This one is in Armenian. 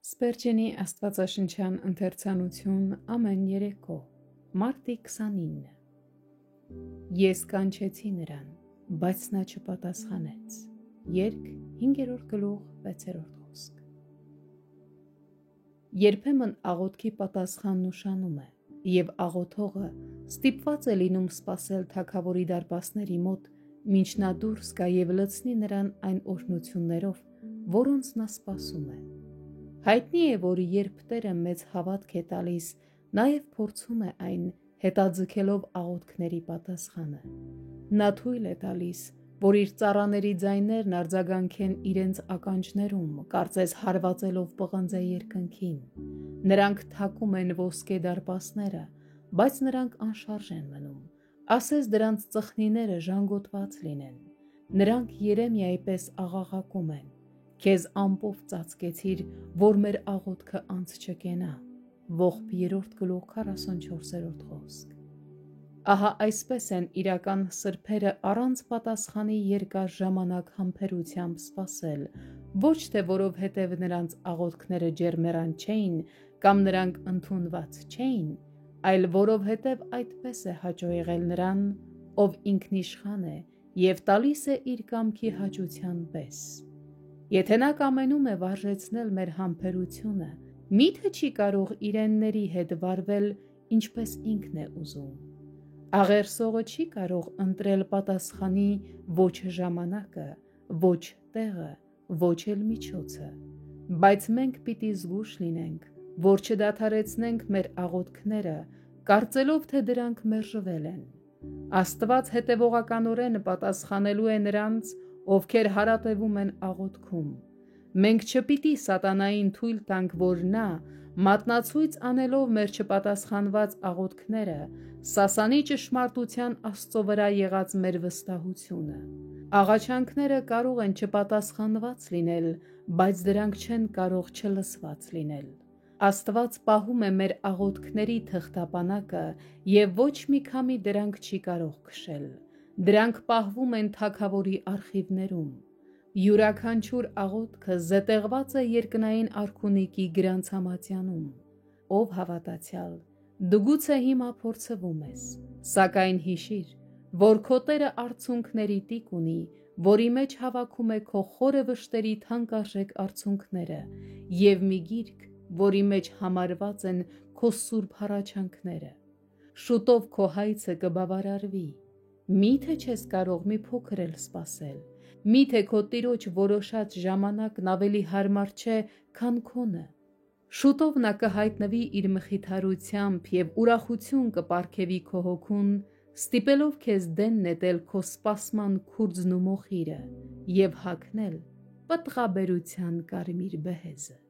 Սպերջենի աստվածաշնչյան ընթերցանություն ամեն երեկո, մարտի 29։ Ես կանչեցի նրան, բայց նա չպատասխանեց։ Երգ 5-րդ գլուխ 6-րդ խոսք։ Երբեմն աղոթքի պատասխանն ուշանում է, և աղոթողը ստիպված է լինում սպասել թագավորի դարպասների մոտ, մինչ նա դուրս գա և լցնի նրան այն օրհնություններով, որոնց նա սպասում է։ Հայտնի է, որ երբ Տերը մեծ հավատք է տալիս, նաև փորձում է այն, հետաձգելով աղոթքների պատասխանը։ Նա թույլ է տալիս, որ իր ծառաների ձայներն արձագանքեն իրենց ականջներում, կարծես հարվածելով պղնձե երկնքին։ Նրանք թակում են ոսկե դարպասները, բայց նրանք անշարժ են մնում, ասես դրանց ծխնիները ժանգոտված լինեն։ Նրանք Երեմիայի պես աղաղակում են. «Քեզ ամպով ծածկեցիր, որ մեր աղոթքը անց չկենա»։ Ողբ 3 գլուխ 44-րդ խոսք։ Ահա այսպես են իրական սրբերը առանց պատասխանի երկար ժամանակ համբերությամբ սպասել, ոչ թե որովհետև նրանց աղոթքները ջերմեռան չէին կամ նրանք ընդունված չէին, այլ որովհետև այդպես է հաճո եղել նրան, ով ինքնիշխան է և տալիս է իր կամքի հաճության պես։ Եթե նա կամենում է վարժեցնել մեր համբերությունը, մի՞թե չի կարող իրենների հետ վարվել, ինչպես ինքն է ուզում։ Աղերսողը չի կարող ընտրել պատասխանի ոչ ժամանակը, ոչ տեղը, ոչ էլ միջոցը, բայց մենք պիտի զգույշ լինենք, որ չդադարեցնենք մեր աղոթքները, կարծելով, թե դրանք մերժվել են։ Աստված հետևողականորեն պատասխանելու է նրանց, ովքեր հարատևում են աղոթքում։ Մենք չպիտի սատանային թույլ տանք, որ նա, մատնացույց անելով մեր չպատասխանված աղոթքները, սասանի ճշմարտության Աստծո վրա եղած մեր վստահությունը։ Աղաչանքները կարող են չպատասխանված լինել, բայց դրանք չեն կարող չլսված լինել։ Աստված պահում է մեր աղոթքների թղթապանակը և ոչ մի քամի դրանք չի կարող քշել։ Դրանք պահվում են թագավորի արխիվներում։ Յուրաքանչյուր աղոթքը զետեղված է երկնային արքունիքի գրանցամատյանում։ Ով հավատացյալ, դու գուցե հիմա փորձվում ես, սակայն հիշիր, որ քո Տերը արցունքների տիկ ունի, որի մեջ հավաքում է քո խորը վշտերի թանկարժեք արցունքները, և մի գիրք, որի մեջ համարված են քո սուրբ հառաչանքները։ Շուտով քո հայցը կբավարարվի։ Մի՞թե չես կարող մի փոքր էլ սպասել։ Մի՞թե քո Տիրոջ որոշած ժամանակն ավելի հարմար չէ, քան քոնը։ Շուտով նա կհայտնվի իր մխիթարությամբ և ուրախություն կպարգևի քո հոգուն, ստիպելով քեզ դեն նետել քո սպասման քուրձն ու մոխիրը և հագնել պտղաբերության կարմիր բեհեզը։